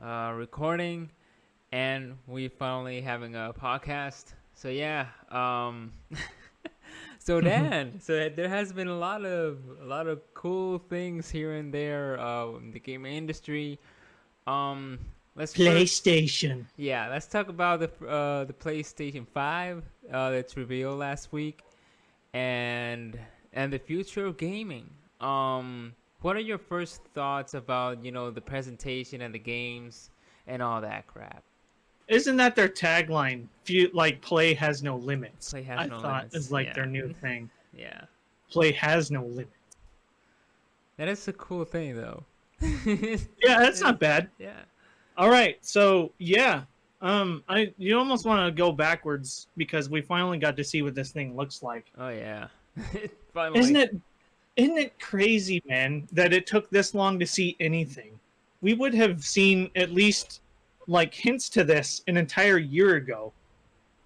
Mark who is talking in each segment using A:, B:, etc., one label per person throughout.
A: recording, and we finally having a podcast. So yeah, so Dan, so there has been a lot of cool things here and there in the gaming industry. Um, let's first,
B: PlayStation.
A: yeah, let's talk about the PlayStation 5 that's revealed last week, and and the future of gaming. What are your first thoughts about the presentation and the games and all that crap?
B: Isn't that their tagline? Like play has no limits.
A: Play has
B: I
A: no
B: thought
A: limits.
B: is like
A: Yeah,
B: their new thing.
A: yeah.
B: Play has no limits.
A: That is a cool thing, though.
B: Yeah, that's not bad.
A: Yeah.
B: All right, so yeah, I you almost want to go backwards because we finally got to see what this thing looks like.
A: Oh yeah.
B: Isn't
A: Finally.
B: it? Isn't it crazy, man, that it took this long to see anything? We would have seen at least like hints to this an entire year ago,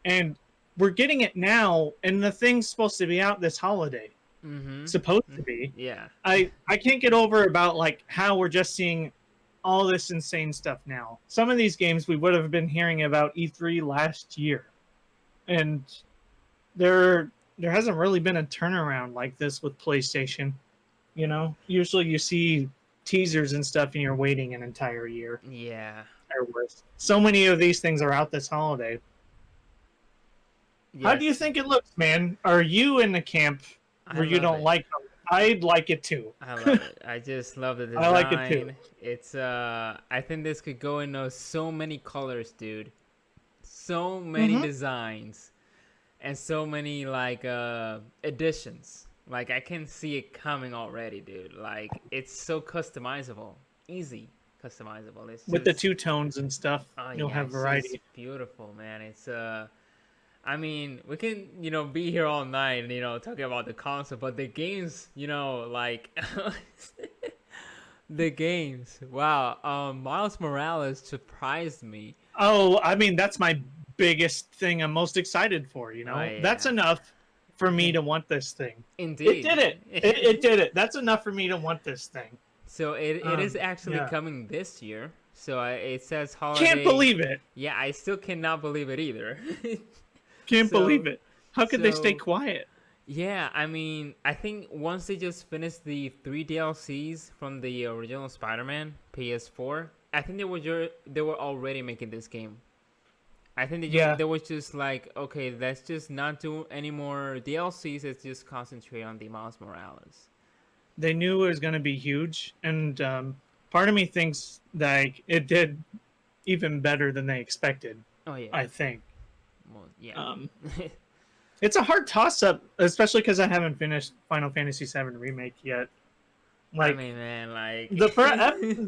B: and we're getting it now, and the thing's supposed to be out this holiday. Supposed
A: Mm-hmm.
B: to be.
A: Yeah.
B: I can't get over about like how we're just seeing all this insane stuff now. Some of these games we would have been hearing about E3 last year, and there hasn't really been a turnaround like this with PlayStation. Usually you see teasers and stuff, and you're waiting an entire year
A: Yeah.
B: or worse. So many of these things are out this holiday. How do you
A: Yes.
B: think it looks, man? Are you in the camp
A: I
B: where you
A: love
B: don't
A: it.
B: like them? I'd like it too.
A: I love it. I just love the
B: I like it too.
A: design. It's I think this could go in so many colors, dude. So many
B: Mm-hmm.
A: designs and so many like additions. Like I can see it coming already, dude. Like it's so customizable. Easy customizable. It's
B: With the
A: just
B: two tones and stuff,
A: oh
B: you'll
A: yeah,
B: have
A: it's just
B: variety.
A: beautiful, man. It's I mean, we can, be here all night, talking about the console, but the games, like the games. Wow. Miles Morales surprised me.
B: Oh, I mean, that's my biggest thing I'm most excited for,
A: Oh
B: That's
A: yeah.
B: enough for me to want this thing. It
A: Indeed.
B: did it. It did it. That's enough for me to want this thing.
A: So it is actually
B: Yeah.
A: coming this year. So it says
B: Can't
A: holiday.
B: believe it.
A: Yeah, I still cannot believe it either.
B: Can't
A: so
B: believe it. How could they stay
A: so
B: quiet?
A: yeah, I mean, I think once they just finished the 3 DLCs from the original Spider-Man PS4, I think they were already making this game. I think
B: Yeah,
A: they was just like, okay, let's just not do any more DLCs. Let's just concentrate on the Miles Morales.
B: they knew it was going to be huge, and part of me thinks like it did even better than they expected.
A: Oh yeah,
B: I think.
A: well, yeah.
B: Um, it's a hard toss-up, especially because I haven't finished Final Fantasy VII Remake yet.
A: I
B: Like
A: mean, man, like,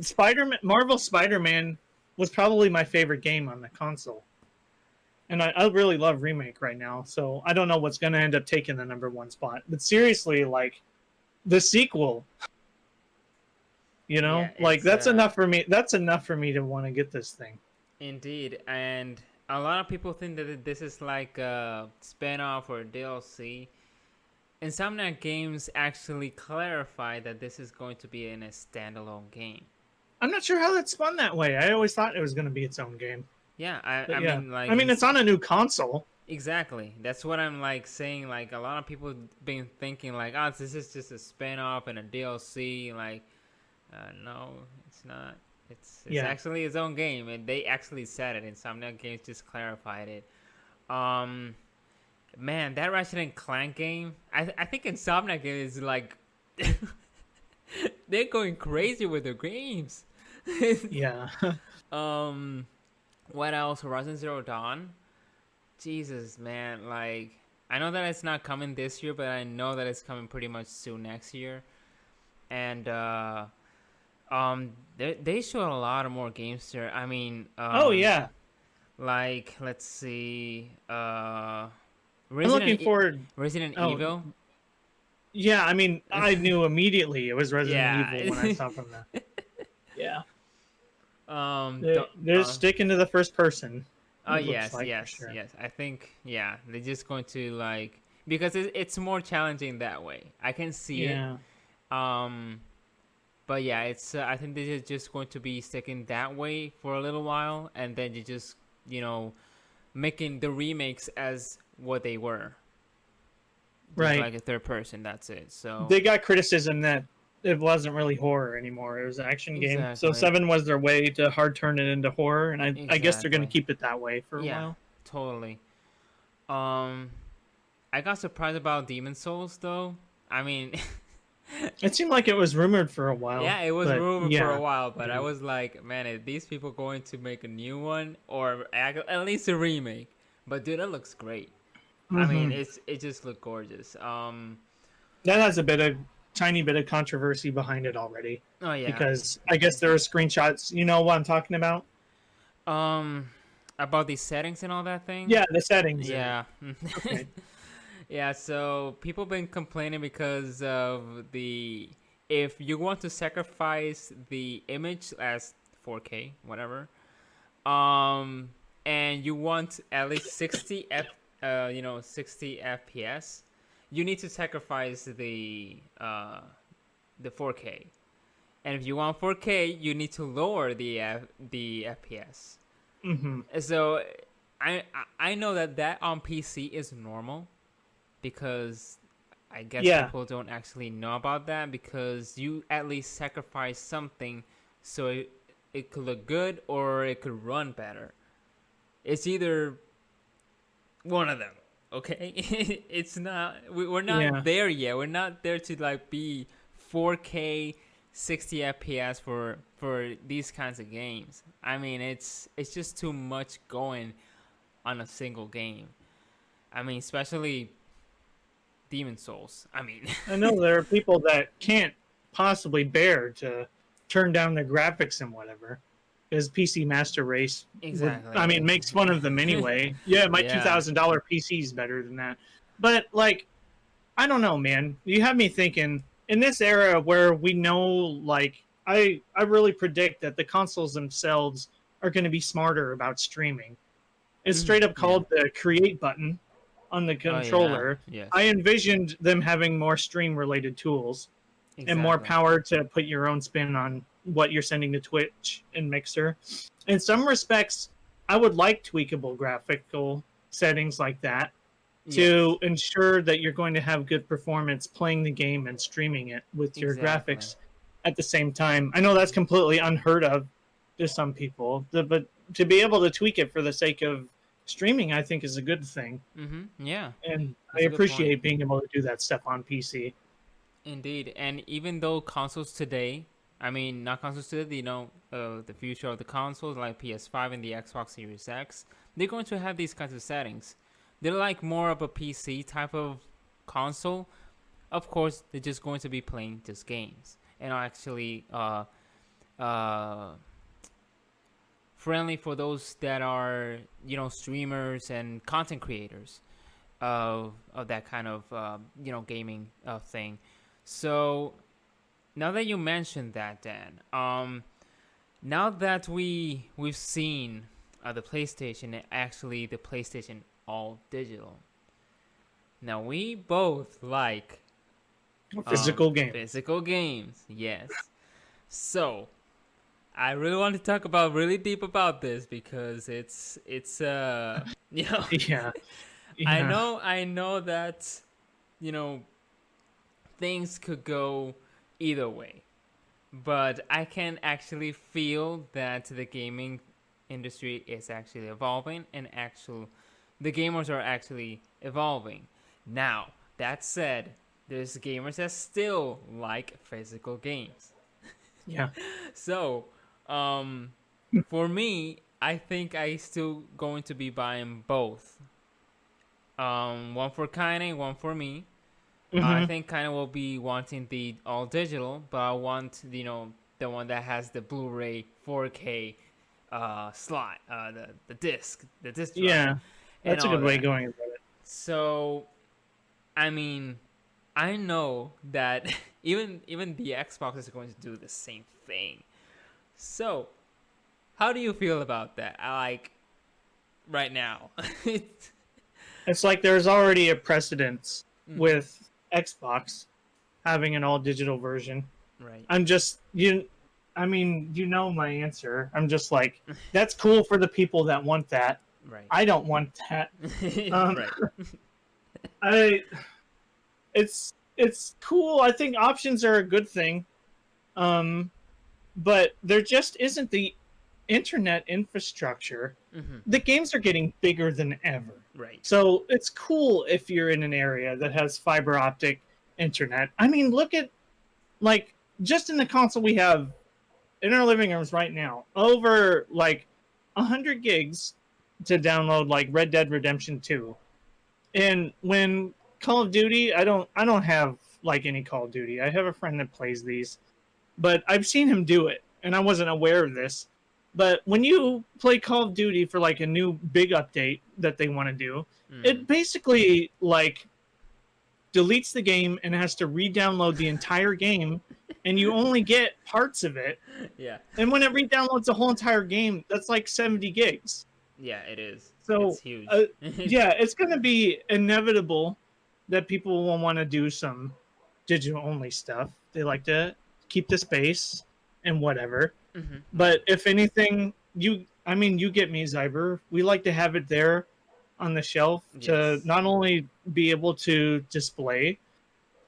B: Spider-Man, Marvel Spider-Man was probably my favorite game on the console, and I really love Remake right now. So I don't know what's going to end up taking the number one spot. But seriously, like the sequel,
A: yeah,
B: like
A: it's
B: that's enough for me. That's enough for me to want to get this thing.
A: indeed, and a lot of people think that this is like a spin-off or a DLC. Insomniac Games actually clarified that this is going to be in a standalone game.
B: I'm not sure how that spun that way. I always thought it was going to be its own game.
A: Yeah, I,
B: But
A: I
B: yeah,
A: mean, like,
B: I mean it's on a new console.
A: exactly. That's what I'm like saying. Like, a lot of people been thinking like, oh, this is just a spin-off and a DLC. Like, no, it's not. It's
B: Yeah,
A: actually its own game, and they actually said it. Insomniac Games just clarified it. Um, Man, that Ratchet and Clank game, I think Insomniac is like they're going crazy with their games.
B: yeah.
A: um, what else? Horizon Zero Dawn. Jesus, man, like I know that it's not coming this year, but I know that it's coming pretty much soon next year. And they showed a lot of more games there. I mean,
B: Oh yeah.
A: like let's see,
B: I'm looking
A: Resident
B: forward.
A: Resident
B: Oh,
A: Evil.
B: yeah. I mean, I knew immediately it was Resident
A: Yeah.
B: Evil when I saw from that. Yeah,
A: Don't-
B: they're sticking to the first person.
A: oh
B: It looks
A: yes,
B: like, for
A: yes,
B: sure.
A: yes. I think yeah, they're just going to like because it's more challenging that way. I can see it.
B: Yeah,
A: Um, But yeah, it's I think this is just going to be sticking that way for a little while, and then you just making the remakes as what they were, just
B: Right.
A: like a third person. That's it. So
B: They got criticism that it wasn't really horror anymore. It was an action game. So
A: exactly,
B: 7 was their way to hard turn it into horror, and I guess they're going to
A: exactly,
B: keep it that way for a
A: yeah,
B: while.
A: totally. Um, I got surprised about Demon Souls though. I mean,
B: It seemed like it was rumored for a while,
A: yeah, it was
B: but
A: rumored for a
B: yeah.
A: while, but I
B: Yeah.
A: was like, man, are these people going to make a new one or at least a remake? But dude, it looks great. I mean,
B: Hmm.
A: it just looked gorgeous.
B: That has a tiny bit of controversy behind it already,
A: Oh yeah.
B: because I guess there are screenshots. You know what I'm talking about?
A: Um, about the settings and all that thing.
B: Yeah, the settings in it.
A: Yeah.
B: Okay.
A: Yeah, so people been complaining because of the if you want to sacrifice the image as 4K, whatever, um, and you want at least 60 FPS, you need to sacrifice the 4K. And if you want 4K, you need to lower the FPS.
B: Hmm.
A: So I know that on PC is normal because I guess
B: Yeah.
A: people don't actually know about that because you at least sacrifice something so it could look good or it could run better. It's either one of them, okay? It's not we're
B: Yeah.
A: not there yet. We're not there to like be 4K 60 FPS for these kinds of games. I mean, it's just too much going on a single game. I mean, especially Demon Souls. I mean,
B: I know there are people that can't possibly bear to turn down the graphics and whatever. Because PC Master Race
A: exactly.
B: makes fun of them anyway. Yeah, my
A: Yeah.
B: $2,000 PC is better than that. But like, I don't know, man. You have me thinking in this era where we know, like, I really predict that the consoles themselves are going to be smarter about streaming. It's straight up
A: Yeah.
B: called the create button on the
A: Oh yeah.
B: controller.
A: Yes.
B: I envisioned them having more stream related tools and more
A: Exactly.
B: power to put your own spin on what you're sending to Twitch and Mixer. In some respects, I would like tweakable graphical settings like that
A: Yes.
B: to ensure that you're going to have good performance playing the game and streaming it with your
A: Exactly.
B: graphics at the same time. I know that's completely unheard of to some people, but to be able to tweak it for the sake of streaming, I think is a good thing.
A: Yeah.
B: And I
A: That's a good point.
B: appreciate being able to do that stuff on PC.
A: Indeed. And even though consoles today, I mean, not consoles today, the future of the consoles like PS5 and the Xbox Series X, they're going to have these kinds of settings. They're like more of a PC type of console. Of course, they're just going to be playing just games and are actually uh, friendly for those that are streamers and content creators of that kind of gaming thing. So now that you mentioned that, Dan, now that we've seen the PlayStation, actually the PlayStation all digital. Now we both like
B: Physical game.
A: physical games, yes. So I really want to talk about really deep about this because it's
B: Yeah. Yeah.
A: I know that you know things could go either way, but I can actually feel that the gaming industry is actually evolving and the gamers are actually evolving. Now, that said, there's gamers that still like physical games.
B: Yeah.
A: So, um, for me, I think I still going to be buying both. One for Kaine, one for me. I
B: Hmm.
A: think Kaine will be wanting the all digital, but I want the one that has the Blu-ray 4K slot, the disc drive,
B: Yeah.
A: and
B: That's a
A: all
B: good way of
A: that.
B: going about it.
A: So, I mean, I know that even the Xbox is going to do the same thing. So, how do you feel about that? Like right now.
B: It's like there's already a precedence
A: Mhm.
B: with Xbox having an all digital version.
A: Right.
B: I'm just you. I mean, you know my answer. I'm just like, that's cool for the people that want that.
A: Right.
B: I don't want that. Um,
A: Right.
B: I it's cool. I think options are a good thing. Um, but there just isn't the internet infrastructure.
A: Hmm.
B: The games are getting bigger than ever.
A: Right.
B: So it's cool if you're in an area that has fiber optic internet. I mean, look at like just in the console we have in our living rooms right now, over like 100 gigs to download like Red Dead Redemption 2. And when Call of Duty, I don't have like any Call of Duty. I have a friend that plays these, but I've seen him do it, and I wasn't aware of this. But when you play Call of Duty for like a new big update that they want to do,
A: Mm.
B: it basically like deletes the game and has to re-download the entire game, and you only get parts of it.
A: Yeah.
B: And when it re-downloads the whole entire game, that's like 70 gigs.
A: Yeah, it is. It's
B: So,
A: huge.
B: yeah, it's going to be inevitable that people will want to do some digital only stuff. They like to keep the space and whatever.
A: Hmm.
B: But if anything, I mean, you get me, Zyber. We like to have it there on the shelf to
A: Yes.
B: not only be able to display,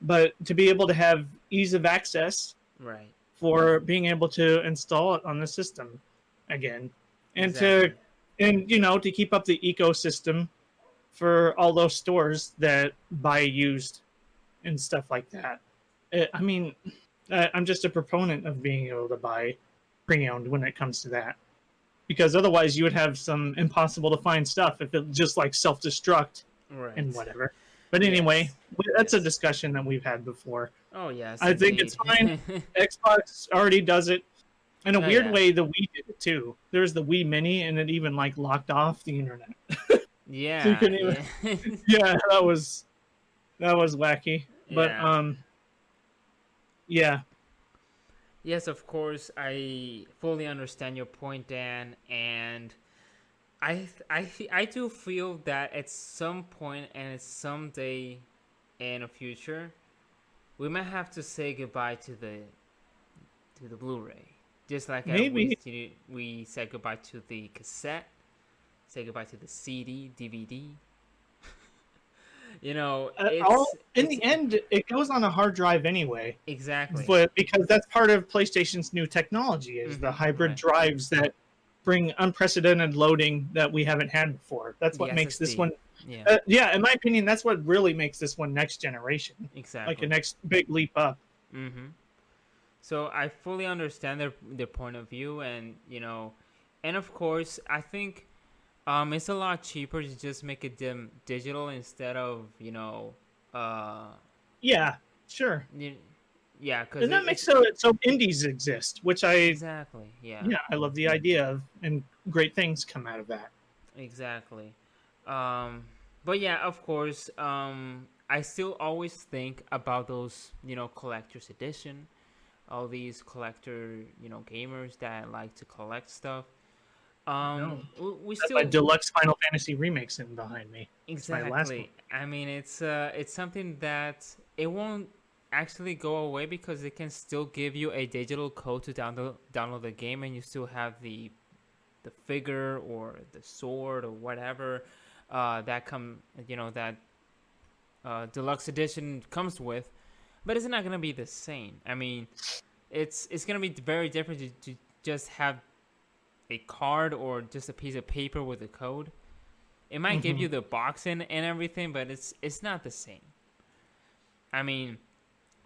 B: but to be able to have ease of access
A: Right.
B: for being able to install it on the system again, and
A: Exactly.
B: to keep up the ecosystem for all those stores that buy used and stuff like that. I mean, I'm just a proponent of being able to buy pre-owned when it comes to that, because otherwise you would have some impossible to find stuff if it just like self-destruct and
A: Right.
B: whatever. But anyway,
A: Yes.
B: that's a
A: Yes.
B: discussion that we've had before.
A: Oh yes,
B: I think it's
A: indeed.
B: fine. Xbox already does it. In a
A: Oh
B: weird
A: yeah.
B: way, the Wii did it too. There was the Wii Mini, and it even like locked off the internet, so you
A: Yeah.
B: couldn't even.
A: Yeah.
B: Yeah, that was wacky. But
A: Yeah.
B: yeah,
A: Yes, of course. I fully understand your point, Dan, and I do feel that at some point and at some day in the future, we might have to say goodbye to the Blu-ray, just like
B: maybe
A: we said goodbye to the cassette, say goodbye to the CD, DVD.
B: all in
A: It's
B: the end, it goes on a hard drive anyway.
A: exactly.
B: But because that's part of PlayStation's new technology is the hybrid
A: Right.
B: drives that bring unprecedented loading that we haven't had before. That's
A: The
B: what makes this
A: SSD.
B: one.
A: Yeah.
B: Yeah, in my opinion, that's what really makes this one next generation, like a
A: Exactly.
B: next big leap up.
A: Mm-hmm. So I fully understand their point of view, and of course I think it's a lot cheaper to just make it digital instead of uh
B: Yeah, sure.
A: y- yeah, because
B: And that makes
A: it's
B: so indies exist, which
A: exactly, yeah,
B: I love the idea of, and great things come out of that.
A: exactly. Um, but yeah, of course, I still always think about those collector's edition, all these collector gamers that like to collect stuff.
B: No,
A: We
B: that's my
A: still
B: deluxe Final Fantasy remake sitting behind me. It's my last one.
A: exactly. I mean, it's something that it won't actually go away because it can still give you a digital code to download the game, and you still have the figure or the sword or whatever that that deluxe edition comes with, but it's not gonna be the same. I mean, it's gonna be very different to just have a card or just a piece of paper with a code. It might give
B: Hmm.
A: you the box and everything, but it's not the same. I mean,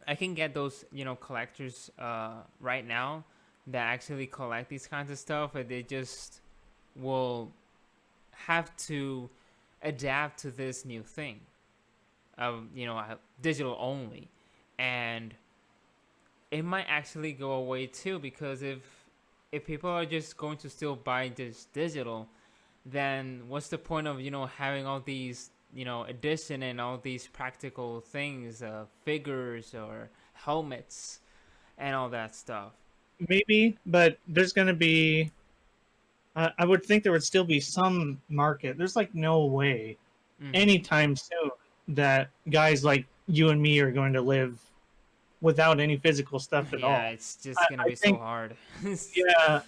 A: I can get those collectors right now that actually collect these kinds of stuff, and they just will have to adapt to this new thing of digital only, and it might actually go away too, because if people are just going to still buy this digital, then what's the point of having all these edition and all these practical things, figures or helmets and all that stuff.
B: Maybe, but there's going to be. I would think there would still be some market. There's like no way
A: Mm-hmm.
B: anytime soon that guys like you and me are going to live without any physical stuff at
A: Yeah,
B: all.
A: it's just gonna
B: I
A: be so
B: think,
A: hard.
B: yeah.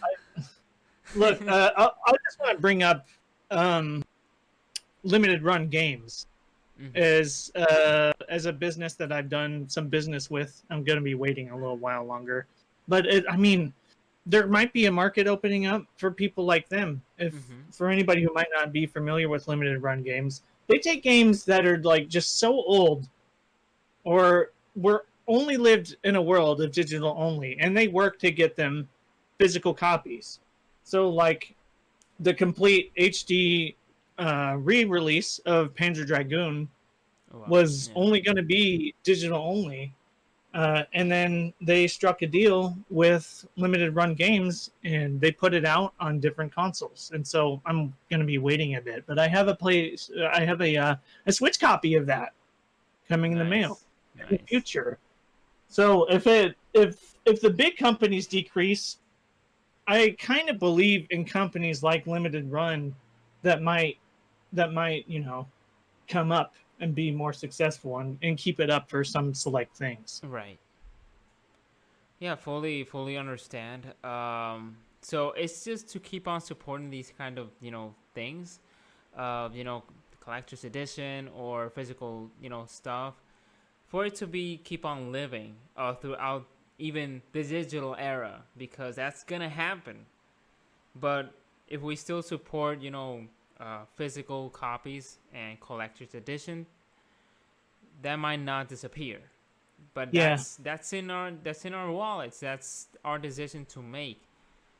B: Look, I just want to bring up um, limited run games
A: Hmm.
B: as a business that I've done some business with. I'm going to be waiting a little while longer, but I mean, there might be a market opening up for people like them. If
A: Hmm.
B: for anybody who might not be familiar with limited run games, they take games that are like just so old or were only lived in a world of digital only, and they work to get them physical copies. So like the complete HD re-release of Panzer Dragoon
A: Oh, wow.
B: was
A: Yeah.
B: only going to be digital only, and then they struck a deal with limited run games and they put it out on different consoles. And so I'm going to be waiting a bit, but I have a Switch copy of that coming in the mail
A: Nice.
B: in the
A: Nice.
B: future. So if the big companies decrease, I kind of believe in companies like Limited Run that might come up and be more successful and keep it up for some select things.
A: Right. Yeah, fully understand. So it's just to keep on supporting these kind of things, collector's edition or physical stuff, for it to be keep on living throughout even the digital era, because that's gonna happen. But if we still support physical copies and collector's edition, that might not disappear. But
B: Yeah,
A: that's in our wallets. That's our decision to make.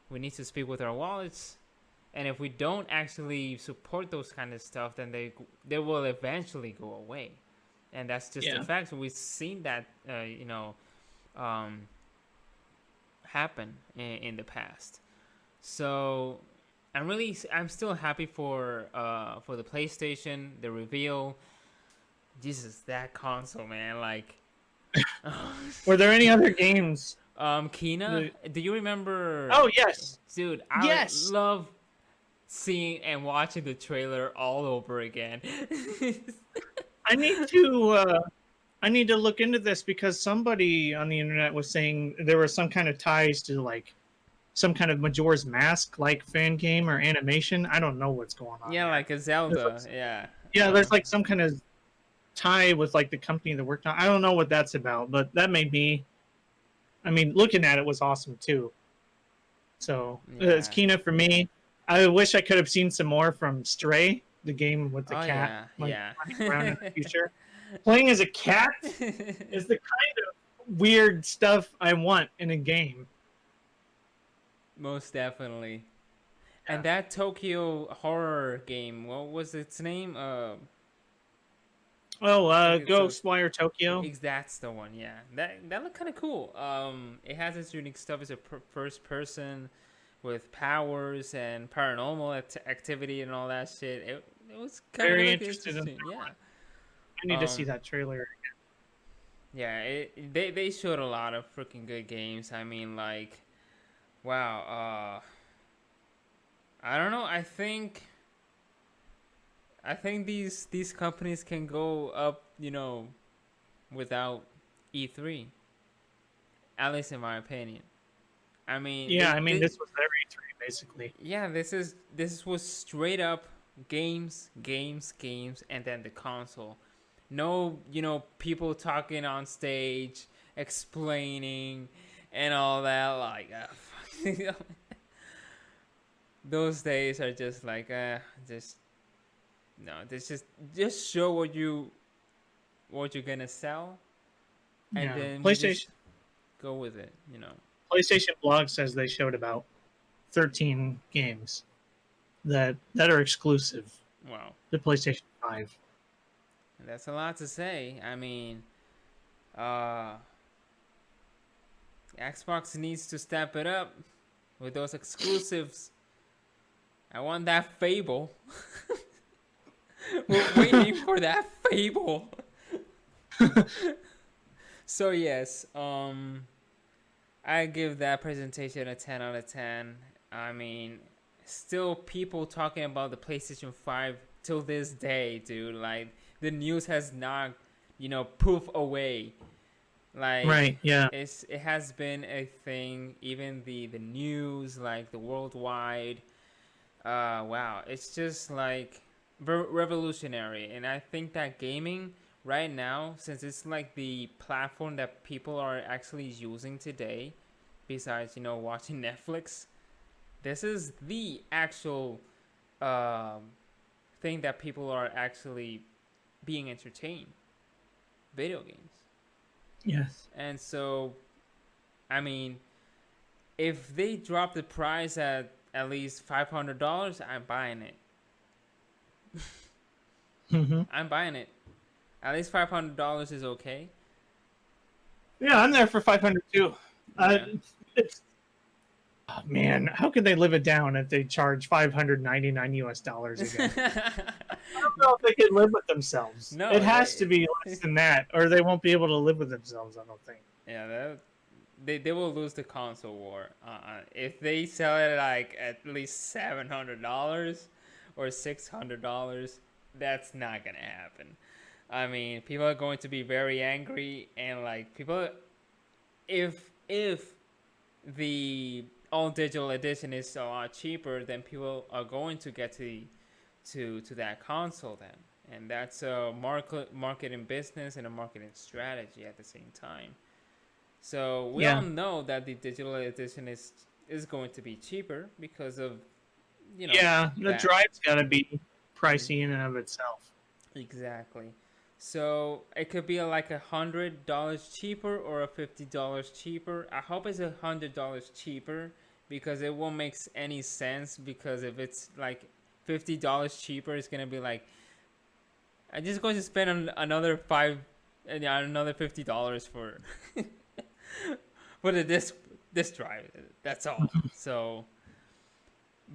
A: We need to speak with our wallets, and if we don't actually support those kind of stuff, then they will eventually go away, and that's just the
B: yeah,
A: fact. We've seen that um, happen in the past. So I'm still happy for the PlayStation, the reveal. Jesus, that console, man, like.
B: Were there any other games?
A: Kina,
B: that-
A: do you remember?
B: Oh yes,
A: Dude, I
B: yes.
A: love seeing and watching the trailer all over again.
B: I need to I need to look into this because somebody on the internet was saying there was some kind of ties to like some kind of Majora's Mask like fan game or animation. I don't know what's going on
A: Yeah,
B: there.
A: like a
B: There's
A: Zelda.
B: like,
A: Yeah.
B: yeah, there's like some kind of tie with like the company that worked on. I don't know what that's about, but that made me. I mean, looking at it was awesome too. So it's
A: Yeah.
B: Kina for me. I wish I could have seen some more from Stray, the game with the
A: Oh
B: cat,
A: yeah.
B: like
A: Yeah.
B: running around in the future. Playing as a cat is the kind of weird stuff I want in a game.
A: Most definitely.
B: Yeah.
A: And that Tokyo horror game, what was its name?
B: Oh,
A: I think it's
B: Ghostwire Tokyo.
A: That's the one. Yeah, that looked kind of cool. It has its unique stuff as a first person with powers and paranormal activity and all that shit. It was kind of
B: Very
A: like
B: interested in
A: interesting.
B: that
A: Yeah.
B: one. I need to see that trailer.
A: Yeah. They showed a lot of freaking good games. I mean, like, wow. I don't know. I think these companies can go up, without E3. At least in my opinion. I mean,
B: Yeah, I mean this was their E3 basically.
A: yeah, this was straight up games, games, games, and then the console. No, people talking on stage, explaining, and all that. Like, those days are just like, just no. This just show what you're gonna sell, and
B: Yeah,
A: then we just
B: PlayStation
A: go with it.
B: PlayStation Blog says they showed about 13 games that are exclusive
A: Wow.
B: to PlayStation 5.
A: That's a lot to say. I mean, uh, Xbox needs to step it up with those exclusives. I want that Fable. We're waiting for that Fable. So yes, I give that presentation a 10 out of 10. I mean, still people talking about the PlayStation 5 till this day, dude. Like, the news has not, proof away Like
B: Right. Yeah.
A: it has been a thing. Even the news, like the worldwide. Wow, it's just like revolutionary, and I think that gaming right now, since it's like the platform that people are actually using today, besides watching Netflix, this is the actual um, thing that people are actually being entertained. Video games.
B: Yes.
A: And so, I mean, if they drop the price at least $500, I'm buying it.
B: Hmm.
A: I'm buying it. At least $500 is okay.
B: Yeah, I'm there for 500 too. Uh,
A: Yeah.
B: it's oh, man, how could they live it down if they charge 599 US dollars again? I don't know if they can live with themselves. It
A: No,
B: has to be less than that, or they won't be able to live with themselves. I don't think.
A: yeah, they will lose the console war. If they sell it like at least $700 or $600, that's not gonna happen. I mean, people are going to be very angry, and like people, if the all digital edition is a lot cheaper, then people are going to get to that console then, and that's a marketing business and a marketing strategy at the same time. So we all
B: Yeah,
A: know that the digital edition is going to be cheaper because of
B: yeah, the
A: that.
B: drive's got to be pricey in and of itself.
A: Exactly. So it could be like $100 cheaper or a $50 cheaper. I hope it's $100 cheaper because it won't make any sense. Because if it's like $50 cheaper, it's gonna be like I'm just going to spend another another $50 for for the disc drive. That's all. So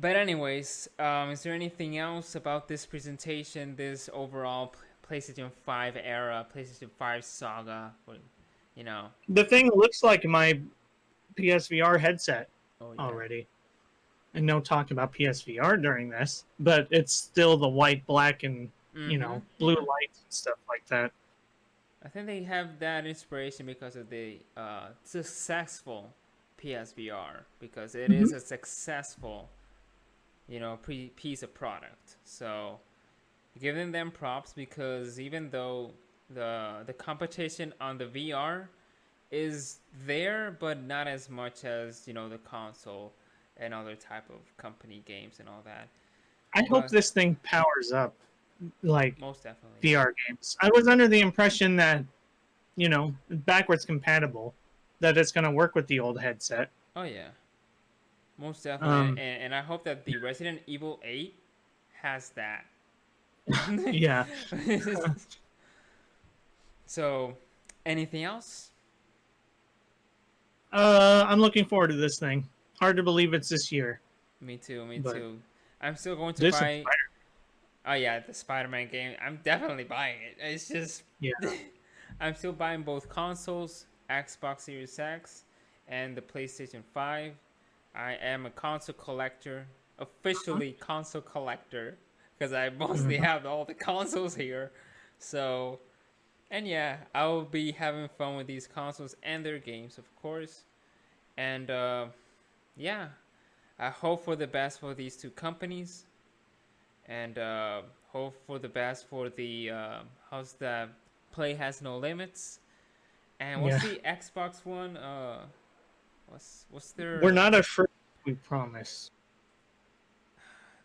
A: but anyways, is there anything else about this presentation, this overall PlayStation 5 era, PlayStation 5 saga? You know?
B: The thing looks like my PSVR headset
A: Oh yeah.
B: already, and no talk about PSVR during this, but it's still the white, black, and blue
A: Yeah.
B: lights and stuff like that.
A: I think they have that inspiration because of the successful PSVR, because it
B: Hmm.
A: is a successful, piece of product. So giving them props because even though the competition on the VR is there, but not as much as the console and other type of company games and all that.
B: I hope
A: But
B: this thing powers up like
A: most definitely,
B: VR games. I was under the impression that backwards compatible, that it's going to work with the old headset.
A: oh yeah, most definitely,
B: Um,
A: and I hope that the Resident Evil 8 has that.
B: yeah.
A: So, anything else?
B: I'm looking forward to this thing. Hard to believe it's this year,
A: Me too. Me
B: but
A: too. I'm still going to
B: this and
A: buy. Oh yeah, the Spider-Man game. I'm definitely buying it. It's just
B: yeah,
A: I'm still buying both consoles, Xbox Series X and the PlayStation 5. I am a console collector, officially console collector, because I mostly
B: mhm.
A: have all the consoles here. So, and yeah, I will be having fun with these consoles and their games, of course. And yeah, I hope for the best for these two companies, and hope for the best for the how's that Play Has No Limits. And what's
B: Yeah.
A: the Xbox one? What's
B: We're
A: their?
B: not afraid. We promise.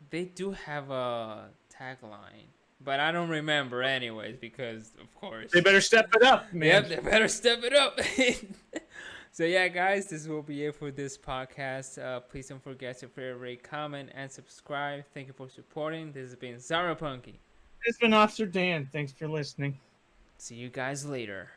A: They do have a tagline, but I don't remember anyways because of course.
B: They better step it up, man.
A: Yep, they better step it up. So yeah, guys, this will be it for this podcast. Please don't forget to favorite, comment, and subscribe. Thank you for supporting. This has been Zara Punky.
B: It's been Officer Dan. Thanks for listening.
A: See you guys later.